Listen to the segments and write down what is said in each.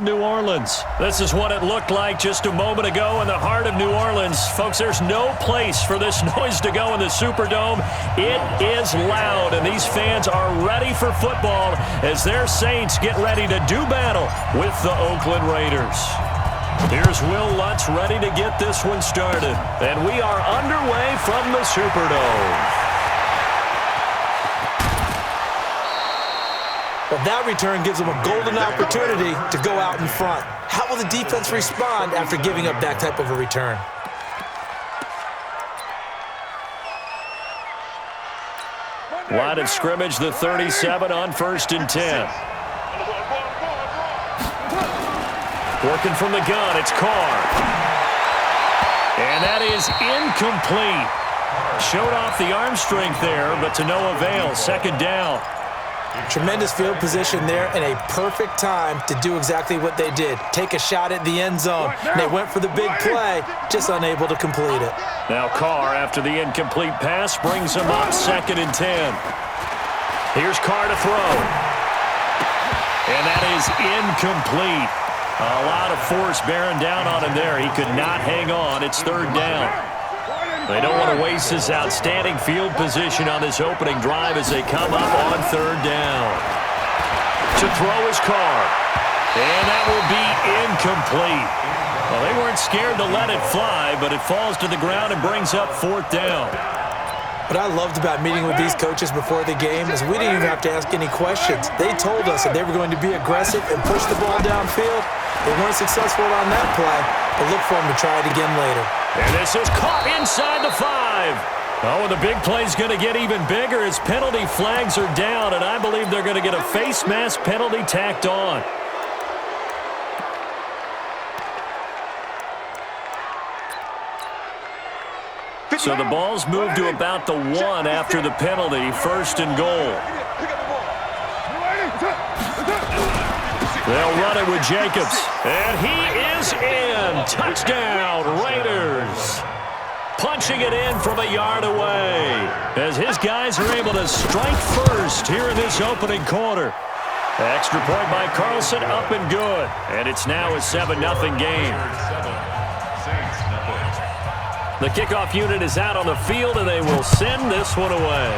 New Orleans. This is what it looked like just a moment ago in the heart of New Orleans. Folks, there's no place for this noise to go in the Superdome. It is loud, and these fans are ready for football as their Saints get ready to do battle with the Oakland Raiders. Here's Will Lutz ready to get this one started, and we are underway from the Superdome. Well, that return gives them a golden opportunity to go out in front. How will the defense respond after giving up that type of a return? Line of scrimmage, the 37 on 1st and 10. Working from the gun, it's Carr. And that is incomplete. Showed off the arm strength there, but to no avail. 2nd down. Tremendous field position there and a perfect time to do exactly what they did. Take a shot at the end zone. And they went for the big play, just unable to complete it. Now Carr, after the incomplete pass, brings him up 2nd and 10. Here's Carr to throw. And that is incomplete. A lot of force bearing down on him there. He could not hang on. It's 3rd down. They don't want to waste this outstanding field position on this opening drive as they come up on 3rd down. To throw is Carr. And that will be incomplete. Well, they weren't scared to let it fly, but it falls to the ground and brings up 4th down. What I loved about meeting with these coaches before the game is we didn't even have to ask any questions. They told us that they were going to be aggressive and push the ball downfield. They weren't successful on that play, but look for them to try it again later. And this is caught inside the 5. Oh, and the big play's going to get even bigger as penalty flags are down, and I believe they're going to get a face mask penalty tacked on. So the ball's moved to about the 1 after the penalty, 1st and goal. They'll run it with Jacobs. And he is in. Touchdown, Raiders. Punching it in from a yard away as his guys are able to strike first here in this opening quarter. Extra point by Carlson, up and good. And it's now a 7-0 game. The kickoff unit is out on the field, and they will send this one away.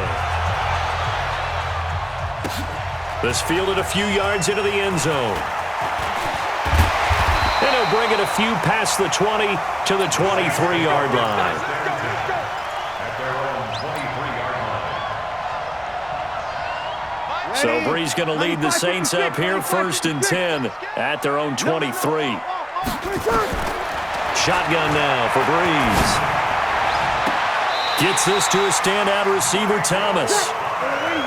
This fielded a few yards into the end zone. And he'll bring it a few past the 20 to the 23-yard line. So Brees going to lead the Saints up here, 1st and 10 at their own 23. Shotgun now for Brees. Gets this to a standout receiver, Thomas.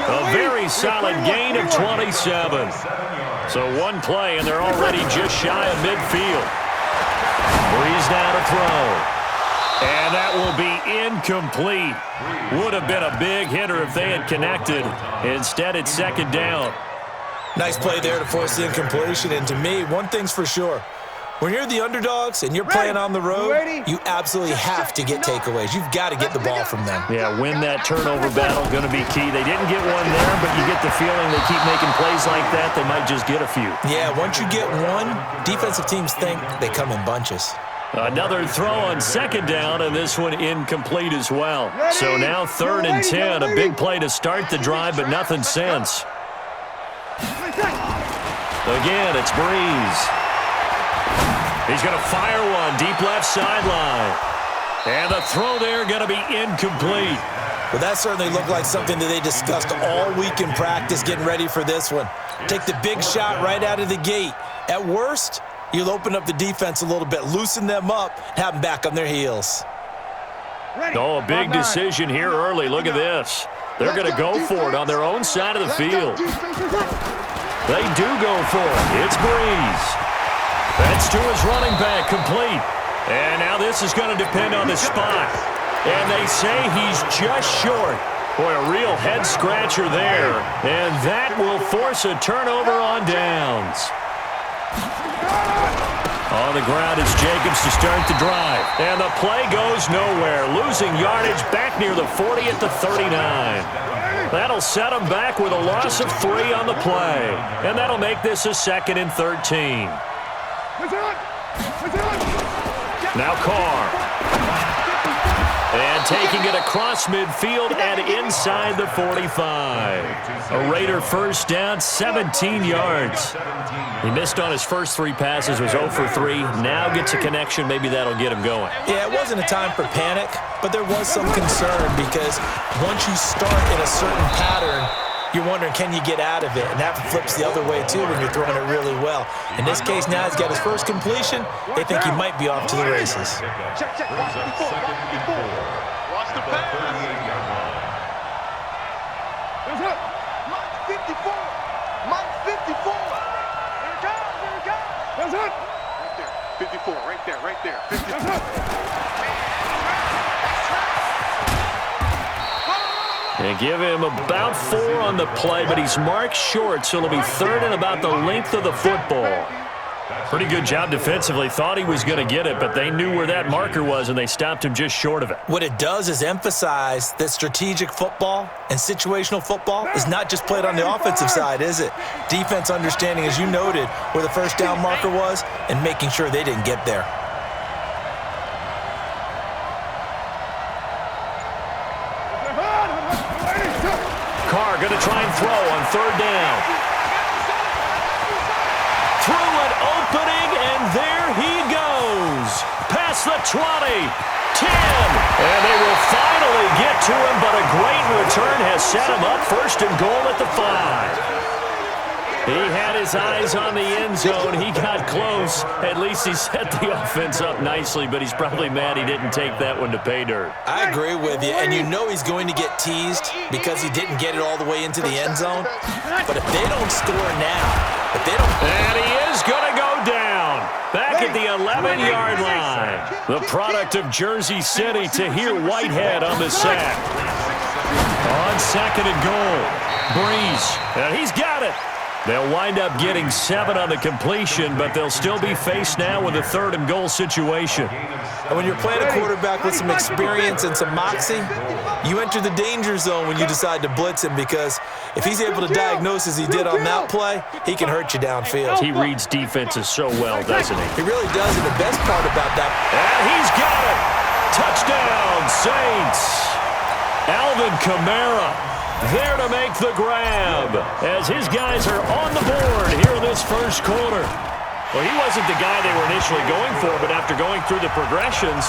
A very solid gain of 27. So one play, and they're already just shy of midfield. Brees now to throw. And that will be incomplete. Would have been a big hitter if they had connected. Instead, it's 2nd down. Nice play there to force the incompletion. And to me, one thing's for sure. When you're the underdogs and you're playing on the road, you absolutely have to get takeaways. You've got to get the ball from them. Yeah, win that turnover battle, going to be key. They didn't get one there, but you get the feeling they keep making plays like that, they might just get a few. Yeah, once you get one, defensive teams think they come in bunches. Another throw on 2nd down, and this one incomplete as well. So now 3rd and 10, a big play to start the drive, but nothing since. Again, it's Brees. He's going to fire one deep left sideline. And the throw there going to be incomplete. Well, that certainly looked like something that they discussed all week in practice getting ready for this one. Take the big shot right out of the gate. At worst, you'll open up the defense a little bit, loosen them up, have them back on their heels. Oh, a big decision here early. Look at this. They're going to go for it on their own side of the field. They do go for it. It's Brees. That's to his running back, complete. And now this is going to depend on the spot. And they say he's just short. Boy, a real head-scratcher there. And that will force a turnover on downs. On the ground is Jacobs to start the drive. And the play goes nowhere. Losing yardage back near the 40 at the 39. That'll set him back with a loss of 3 on the play. And that'll make this a 2nd and 13. Now Carr. And taking it across midfield and inside the 45. A Raider first down, 17 yards. He missed on his first 3 passes, was 0 for 3. Now gets a connection. Maybe that'll get him going. Yeah, it wasn't a time for panic, but there was some concern because once you start in a certain pattern, you're wondering, can you get out of it? And that flips the other way, too, when you're throwing it really well. In this case, now he's got his first completion. They think he might be off to the races. Check. Watch the ball. Watch the pass. 54. Mike 54. Here it comes. Right there. 54. Right there. 54. And give him about 4 on the play, but he's marked short, so it'll be 3rd and about the length of the football. Pretty good job defensively. Thought he was going to get it, but they knew where that marker was, and they stopped him just short of it. What it does is emphasize that strategic football and situational football is not just played on the offensive side, is it? Defense understanding, as you noted, where the first down marker was and making sure they didn't get there. Carr going to try and throw on 3rd down. Through an opening, and there he goes. Past the 20, 10. And they will finally get to him, but a great return has set him up 1st and goal at the 5. He had his eyes on the end zone. He got close. At least he set the offense up nicely, but he's probably mad he didn't take that one to pay dirt. I agree with you, and you know he's going to get teased because he didn't get it all the way into the end zone. But if they don't score now, if they don't... And he is going to go down. Back at the 11-yard line. The product of Jersey City, Tahir Whitehead on the sack. On 2nd and goal. Breeze, and he's got it. They'll wind up getting 7 on the completion, but they'll still be faced now with a 3rd and goal situation. And when you're playing a quarterback with some experience and some moxie, you enter the danger zone when you decide to blitz him, because if he's able to diagnose as he did on that play, he can hurt you downfield. He reads defenses so well, doesn't he? He really does, and the best part about that... And he's got it! Touchdown, Saints! Alvin Kamara there to make the grab as his guys are on the board here in this first quarter. Well, he wasn't the guy they were initially going for, but after going through the progressions,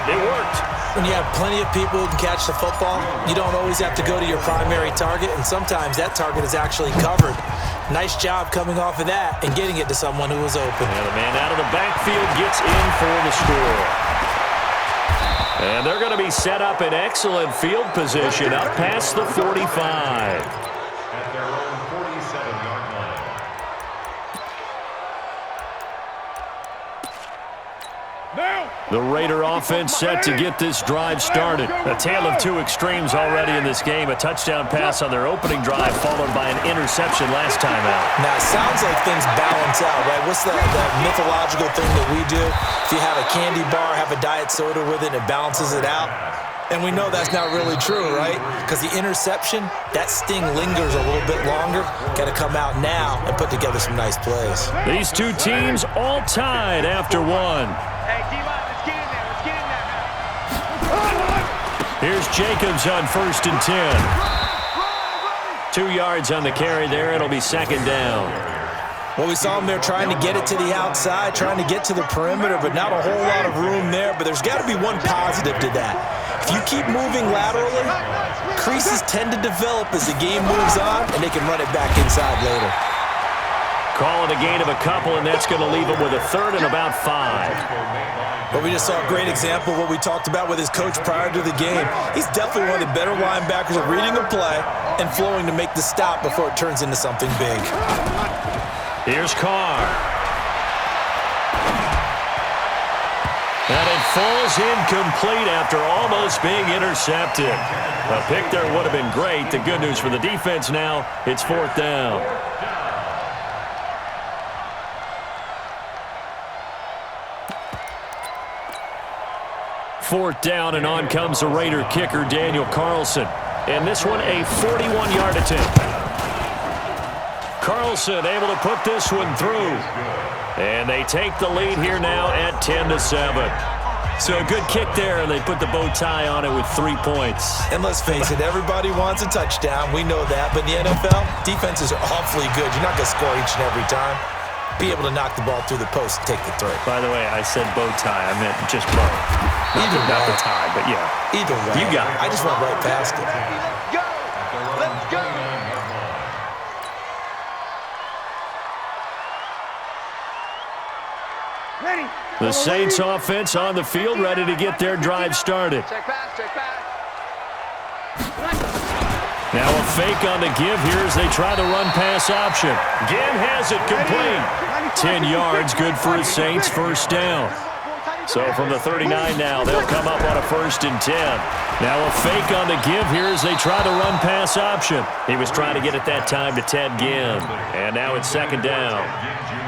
it worked. When you have plenty of people who can catch the football, you don't always have to go to your primary target, and sometimes that target is actually covered. Nice job coming off of that and getting it to someone who was open. And the man out of the backfield gets in for the score. And they're going to be set up in excellent field position up past the 45. At their own 47-yard line. The Raider offense set to get this drive started. A tale of 2 extremes already in this game. A touchdown pass on their opening drive followed by an interception last time out. Now, it sounds like things balance out, right? What's that mythological thing that we do? If you have a candy bar, have a diet soda with it, it balances it out. And we know that's not really true, right? Because the interception, that sting lingers a little bit longer. Got to come out now and put together some nice plays. These 2 teams all tied after 1. Hey, D-line, let's get in there. Let's get in there now. Here's Jacobs on 1st and 10. 2 yards on the carry there. It'll be 2nd down. Well, we saw him there trying to get it to the outside, trying to get to the perimeter, but not a whole lot of room there. But there's got to be one positive to that. If you keep moving laterally, creases tend to develop as the game moves on, and they can run it back inside later. Call it a gain of a couple, and that's going to leave him with a 3rd and about 5. But we just saw a great example of what we talked about with his coach prior to the game. He's definitely one of the better linebackers at reading a play and flowing to make the stop before it turns into something big. Here's Carr. And it falls incomplete after almost being intercepted. A pick there would have been great. The good news for the defense now, it's 4th down. Fourth down, and on comes the Raider kicker, Daniel Carlson. And this one, a 41-yard attempt. Carlson able to put this one through. And they take the lead here now at 10-7. So a good kick there, and they put the bow tie on it with 3 points. And let's face it, everybody wants a touchdown. We know that. But in the NFL, defenses are awfully good. You're not going to score each and every time. Be able to knock the ball through the post and take the throw. By the way, I said bow tie. I meant just bow. Not the tie, but yeah. Either way. You got it. I just went right past it. Let's go! Let's go! Ready. The Saints offense on the field, ready to get their drive started. Check pass, check pass. Now a fake on the give here as they try the run-pass option. Ginn has it complete. 10 yards, good for the Saints, first down. So from the 39 now, they'll come up on a 1st and 10. Now a fake on the give here as they try the run-pass option. He was trying to get it that time to Ted Ginn. And now it's 2nd down.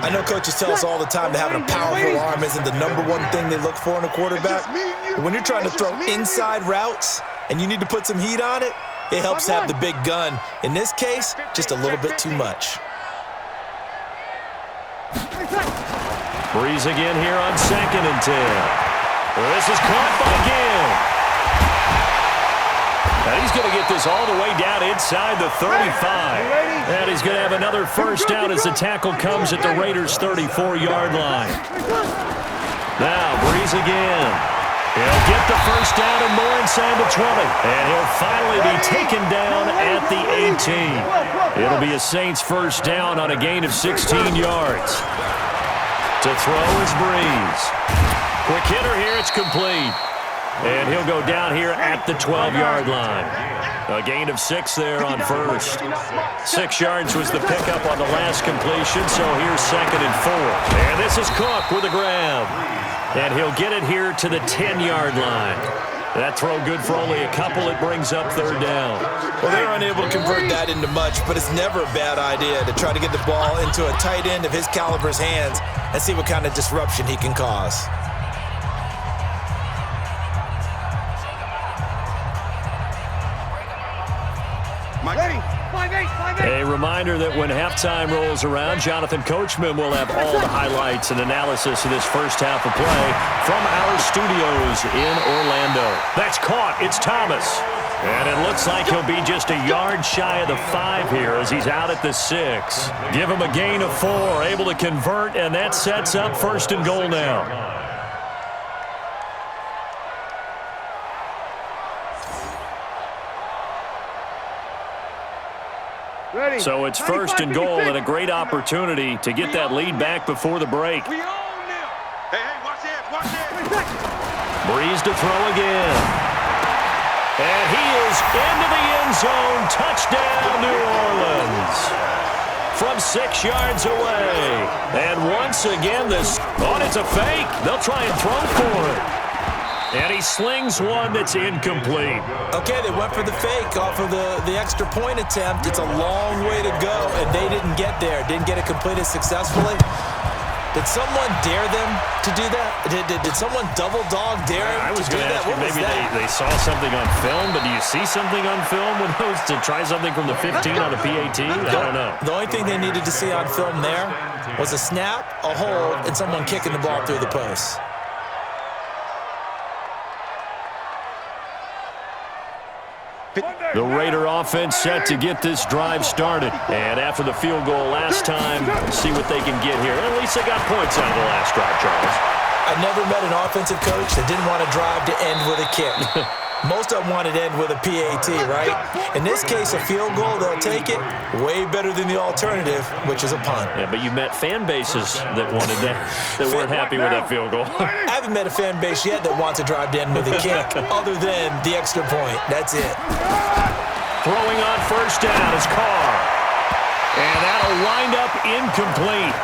I know coaches tell us all the time that having a powerful arm isn't the #1 thing they look for in a quarterback. But when you're trying to throw inside routes and you need to put some heat on it, it helps have the big gun. In this case, just a little bit too much. Breeze again here on 2nd and 10. This is caught by Ginn. And he's going to get this all the way down inside the 35. And he's going to have another first down as the tackle comes at the Raiders' 34-yard line. Now, Breeze again. He'll get the first down and more inside the 20. And he'll finally be taken down at the 18. It'll be a Saints first down on a gain of 16 yards. To throw is Breeze. Quick hitter here, it's complete. And he'll go down here at the 12-yard line. A gain of 6 there on first. 6 yards was the pickup on the last completion, so here's 2nd and 4. And this is Cook with a grab. And he'll get it here to the 10-yard line. That throw good for only a couple. It brings up 3rd down. Well, they're unable to convert that into much, but it's never a bad idea to try to get the ball into a tight end of his caliber's hands and see what kind of disruption he can cause. A reminder that when halftime rolls around, Jonathan Coachman will have all the highlights and analysis of this first half of play from our studios in Orlando. That's caught. It's Thomas. And it looks like he'll be just a yard shy of the 5 here as he's out at the 6. Give him a gain of 4, able to convert, and that sets up 1st and goal now. So it's 1st and goal and a great opportunity to get that lead back before the break. We own them. Hey, watch it, watch it. Breeze to throw again. And he is into the end zone. Touchdown, New Orleans. From 6 yards away. And once again, it's a fake. They'll try and throw for it. And he slings one that's incomplete. Okay, they went for the fake off of the extra point attempt. It's a long way to go, and they didn't get there. Didn't get it completed successfully. Did someone dare them to do that? Did someone double dog dare them to do that? What was that? Maybe they saw something on film, but do you see something on film with those to try something from the 15 on a PAT? I don't know. The only thing they needed to see on film there was a snap, a hold, and someone kicking the ball through the post. The Raider offense set to get this drive started. And after the field goal last time, see what they can get here. At least they got points out of the last drive, Charles. I never met an offensive coach that didn't want a drive to end with a kick. Most of them want it to end with a PAT, right? In this case, a field goal, they'll take it. Way better than the alternative, which is a punt. Yeah, but you met fan bases that wanted that, that weren't happy with that field goal. I haven't met a fan base yet that wants a drive to end with a kick, other than the extra point. That's it. Throwing on first down is Carr. And that'll wind up incomplete.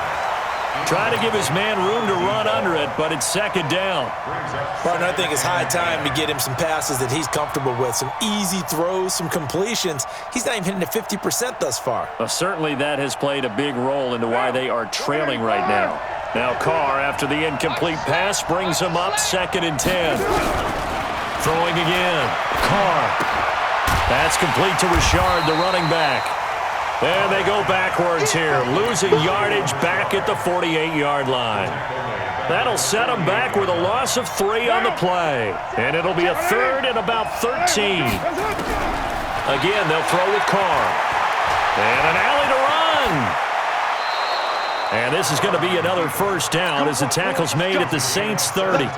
Trying to give his man room to run under it, but it's 2nd down. Partner, I think it's high time to get him some passes that he's comfortable with, some easy throws, some completions. He's not even hitting at 50% thus far. Well, certainly that has played a big role into why they are trailing right now. Now Carr, after the incomplete pass, brings him up 2nd and 10. Throwing again. Carr. That's complete to Richard, the running back. And they go backwards here, losing yardage back at the 48-yard line. That'll set them back with a loss of 3 on the play. And it'll be a 3rd and about 13. Again, they'll throw with Carr. And an alley to run. And this is going to be another first down as the tackle's made at the Saints' 30.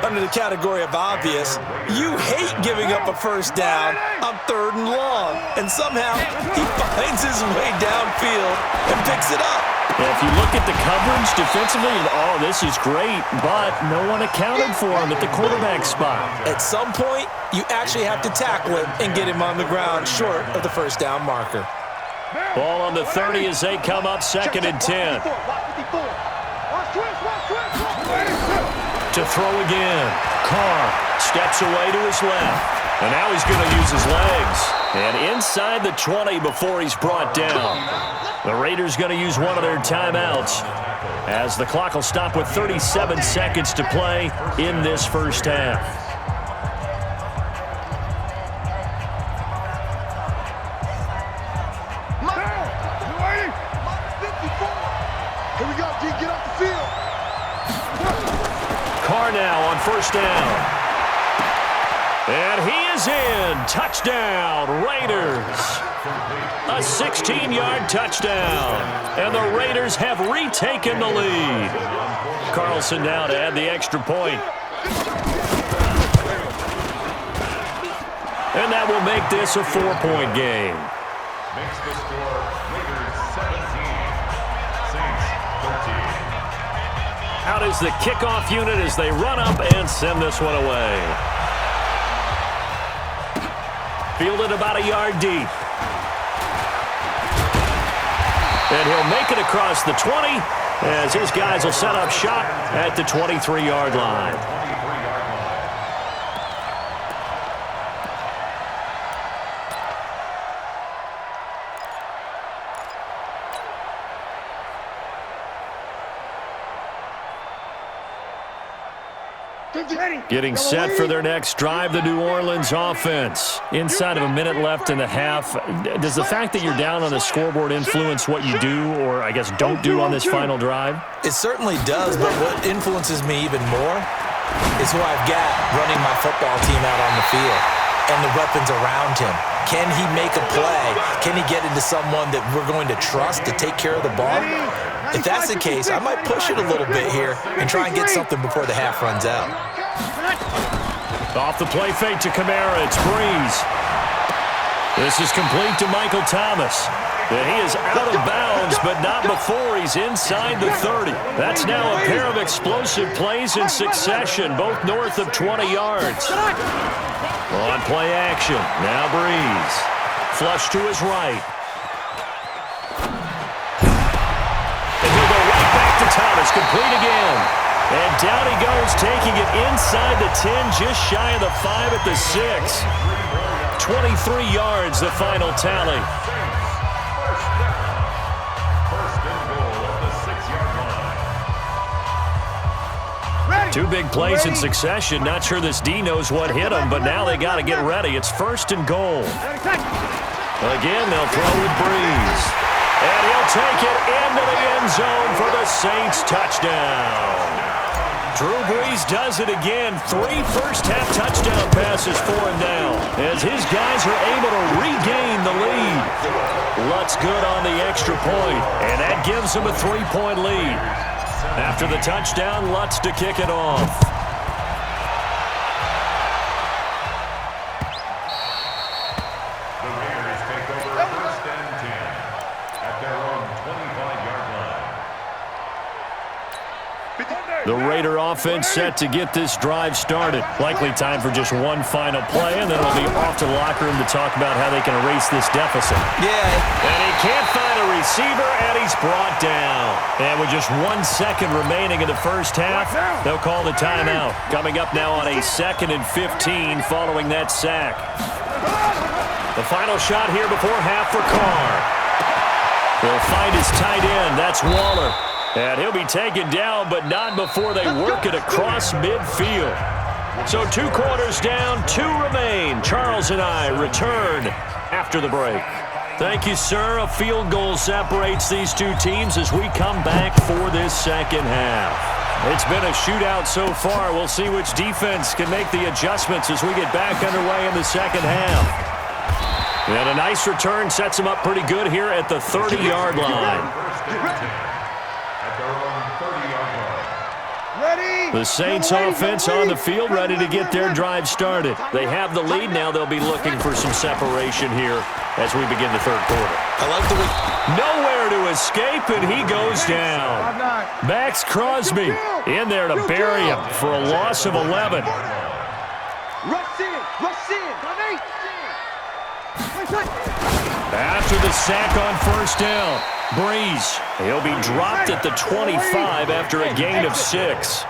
Under the category of obvious, you hate giving up a first down on 3rd and long. And somehow, he finds his way downfield and picks it up. If you look at the coverage defensively, oh, this is great, but no one accounted for him at the quarterback spot. At some point, you actually have to tackle him and get him on the ground short of the first down marker. Ball on the 30 as they come up 2nd and 10. To throw again. Carr steps away to his left. And now he's going to use his legs. And inside the 20 before he's brought down. The Raiders going to use one of their timeouts as the clock will stop with 37 seconds to play in this first half. Carr now on first down. And he is in. Touchdown, Raiders. A 16-yard touchdown. And the Raiders have retaken the lead. Carlson now to add the extra point. And that will make this a 4-point game. Makes the score Raiders 17, Saints 13. Out is the kickoff unit as they run up and send this one away. Fielded about a yard deep. And he'll make it across the 20 as his guys will set up shop at the 23-yard line. Getting set for their next drive, the New Orleans offense. Inside of a minute left in the half, does the fact that you're down on the scoreboard influence what you do or, I guess, don't do on this final drive? It certainly does, but what influences me even more is who I've got running my football team out on the field and the weapons around him. Can he make a play? Can he get into someone that we're going to trust to take care of the ball? If that's the case, I might push it a little bit here and try and get something before the half runs out. Off the play fake to Kamara, it's Breeze. This is complete to Michael Thomas. And he is out of bounds, but not before he's inside the 30. That's now a pair of explosive plays in succession, both north of 20 yards. On play action, now Breeze. Flush to his right. And he'll go right back to Thomas, complete again. And down he goes, taking it inside the 10, just shy of the 5 at the 6. 23 yards, the final tally. First and goal at the 6-yard line. Two big plays in succession. Not sure this D knows what hit him, but now they got to get ready. It's first and goal. Again, they'll throw with Breeze. And he'll take it into the end zone for the Saints touchdown. Drew Brees does it again. 3 first-half touchdown passes for him now as his guys are able to regain the lead. Lutz good on the extra point, and that gives them a 3-point lead. After the touchdown, Lutz to kick it off. The Raiders take over first and 10 at their own 25-yard line. The Raider offense set to get this drive started. Likely time for just one final play, and then it'll be off to the locker room to talk about how they can erase this deficit. Yeah. And he can't find a receiver, and he's brought down. And with just 1 second remaining in the first half, they'll call the timeout. Coming up now on a 2nd and 15 following that sack. The final shot here before half for Carr. He'll find his tight end. That's Waller. And he'll be taken down, but not before they work it across midfield. So 2 quarters down, 2 remain. Charles and I return after the break. Thank you, sir. A field goal separates these two teams as we come back for this second half. It's been a shootout so far. We'll see which defense can make the adjustments as we get back underway in the second half. And a nice return sets them up pretty good here at the 30-yard line. The Saints offense on the field, ready to get their drive started. They have the lead. Now they'll be looking for some separation here as we begin the third quarter. I like the way. Nowhere to escape, and he goes down. Max Crosby in there to bury him for a loss of 11. After the sack on first down, Breeze, he'll be dropped at the 25 after a gain of 6.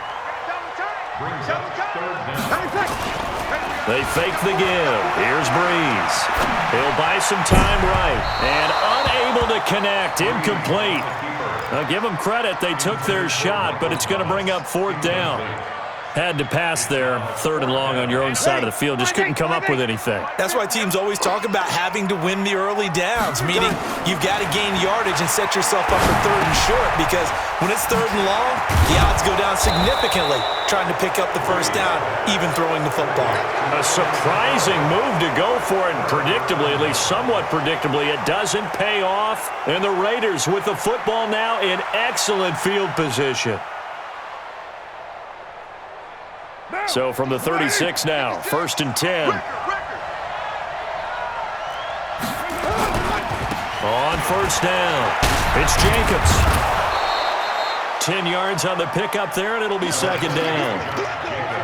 They fake the give. Here's Breeze. He'll buy some time right. And unable to connect. Incomplete. Now give them credit. They took their shot, but it's going to bring up fourth down. Had to pass there, third and long on your own side of the field. Just couldn't come up with anything. That's why teams always talk about having to win the early downs, meaning you've got to gain yardage and set yourself up for third and short, because when it's third and long, the odds go down significantly trying to pick up the first down, even throwing the football. A surprising move to go for it, and predictably, at least somewhat predictably, it doesn't pay off. And the Raiders with the football now in excellent field position. So from the 36 now, 1st and 10. On first down, it's Jacobs. 10 yards on the pickup there, and it'll be second down.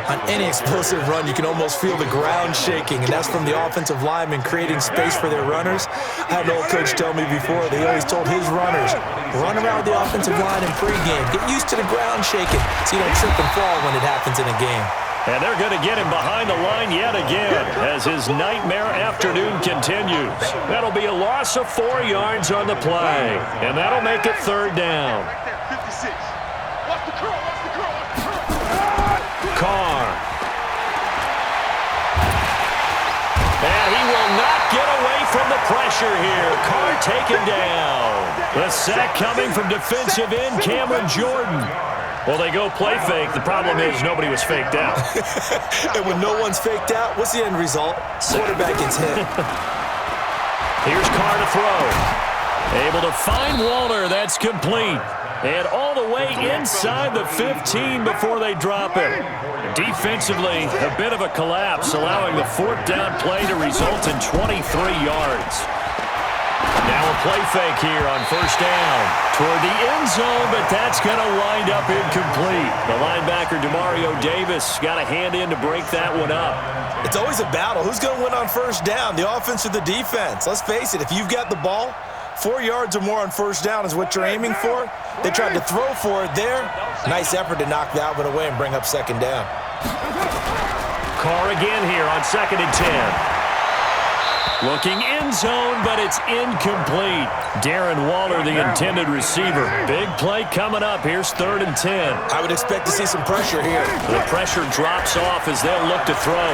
On any explosive run, you can almost feel the ground shaking, and that's from the offensive linemen creating space for their runners. I had an old coach tell me before, they always told his runners, run around the offensive line in pregame. Get used to the ground shaking so you don't trip and fall when it happens in a game. And they're going to get him behind the line yet again as his nightmare afternoon continues. That'll be a loss of 4 yards on the play, and that'll make it third down. Carr. And he will not get away from the pressure here. Carr taken down. The sack coming from defensive end Cameron Jordan. Well, they go play fake. The problem is nobody was faked out. And when no one's faked out, what's the end result? Quarterback gets hit. Here's Carr to throw. Able to find Walter. That's complete. And all the way inside the 15 before they drop it. Defensively, a bit of a collapse, allowing the fourth down play to result in 23 yards. Now a play fake here on first down toward the end zone, but that's going to wind up incomplete. The linebacker, Demario Davis, got a hand in to break that one up. It's always a battle. Who's going to win on first down, the offense or the defense? Let's face it, if you've got the ball, 4 yards or more on first down is what you're aiming for. They tried to throw for it there. Nice effort to knock that one away and bring up second down. Carr again here on 2nd and 10. Looking end zone, but it's incomplete. Darren Waller, the intended receiver. Big play coming up. Here's 3rd and 10. I would expect to see some pressure here. The pressure drops off as they'll look to throw.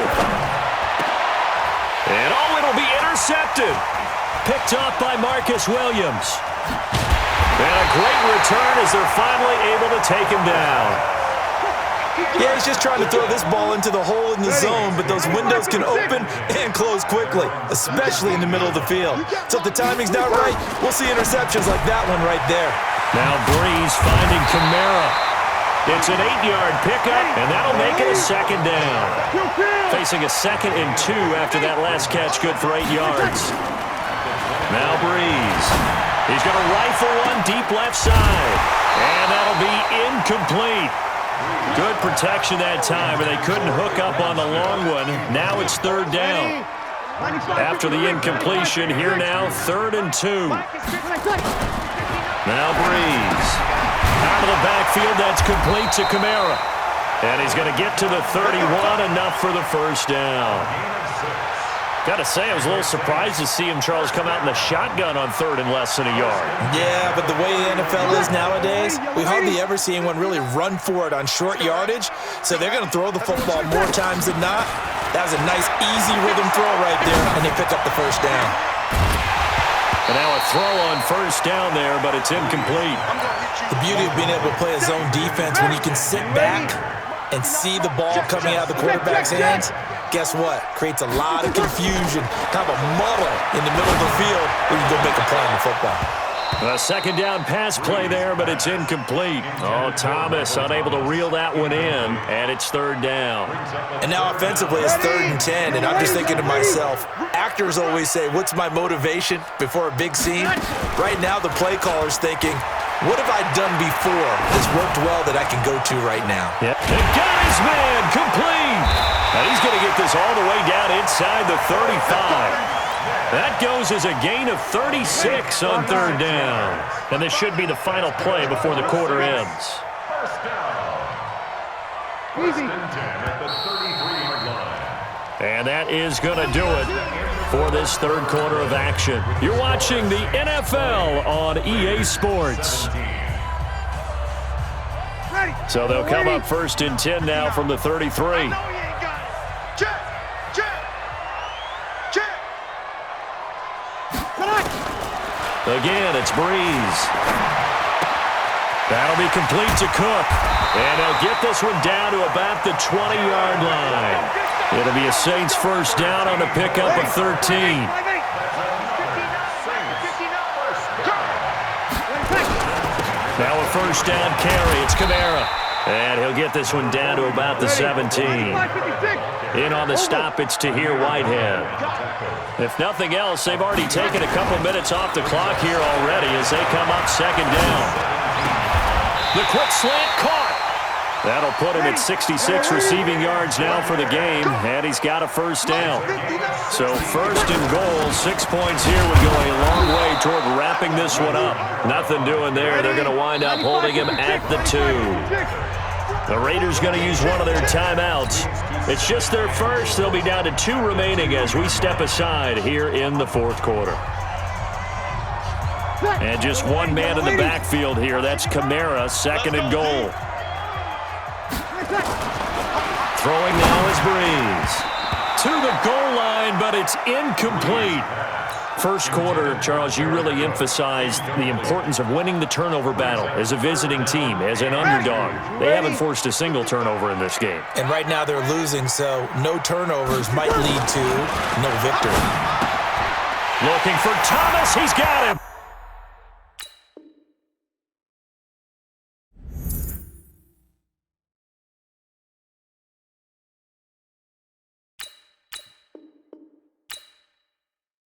And oh, it'll be intercepted. Picked off by Marcus Williams. And a great return as they're finally able to take him down. Yeah, he's just trying to throw this ball into the hole in the zone, but those windows can open and close quickly, especially in the middle of the field. So if the timing's not right, we'll see interceptions like that one right there. Now Breeze finding Kamara. It's an 8-yard pickup, and that'll make it a second down. Facing a 2nd and 2 after that last catch, good for 8 yards. Now Breeze. He's going to rifle one deep left side, and that'll be incomplete. Good protection that time, but they couldn't hook up on the long one. Now it's 3rd down. After the incompletion, here now, 3rd and 2. Now Breeze. Out of the backfield, that's complete to Kamara. And he's going to get to the 31, enough for the first down. Got to say, I was a little surprised to see him, Charles, come out in the shotgun on 3rd and less than a yard. Yeah, but the way the NFL is nowadays, we hardly ever see anyone really run for it on short yardage. So they're going to throw the football more times than not. That was a nice, easy rhythm throw right there, and they pick up the first down. And now a throw on first down there, but it's incomplete. The beauty of being able to play a zone defense when you can sit back and see the ball coming out of the quarterback's hands, guess what? Creates a lot of confusion, kind of a muddle in the middle of the field where you go make a play on the football. A second down pass play there, but it's incomplete. Oh, Thomas unable to reel that one in, and it's third down. And now offensively, it's 3rd and 10, and I'm just thinking to myself, actors always say, what's my motivation before a big scene? Right now, the play caller's thinking, what have I done before that's worked well that I can go to right now? Yep. And got his man complete. And he's going to get this all the way down inside the 35. That goes as a gain of 36 on third down. And this should be the final play before the quarter ends. First down. First and 10 at the 33-yard line. And that is going to do it for this third quarter of action. You're watching the NFL on EA Sports. So they'll come up first and 10 now from the 33. Again, it's Breeze. That'll be complete to Cook. And they'll get this one down to about the 20-yard line. It'll be a Saints first down on the pickup of 13. Now a first down carry. It's Kamara. And he'll get this one down to about the 17. In on the stop, it's Tahir Whitehead. If nothing else, they've already taken a couple minutes off the clock here already as they come up second down. The quick slant caught. That'll put him at 66 receiving yards now for the game, and he's got a first down. So first and goal, 6 points here would go a long way toward wrapping this one up. Nothing doing there. They're going to wind up holding him at the 2. The Raiders going to use one of their timeouts. It's just their first. They'll be down to 2 remaining as we step aside here in the fourth quarter. And just one man in the backfield here. That's Kamara, second and goal. Throwing now is Breeze. To the goal line, but it's incomplete. First quarter, Charles, you really emphasized the importance of winning the turnover battle as a visiting team, as an underdog. They haven't forced a single turnover in this game. And right now they're losing, so no turnovers might lead to no victory. Looking for Thomas. He's got him.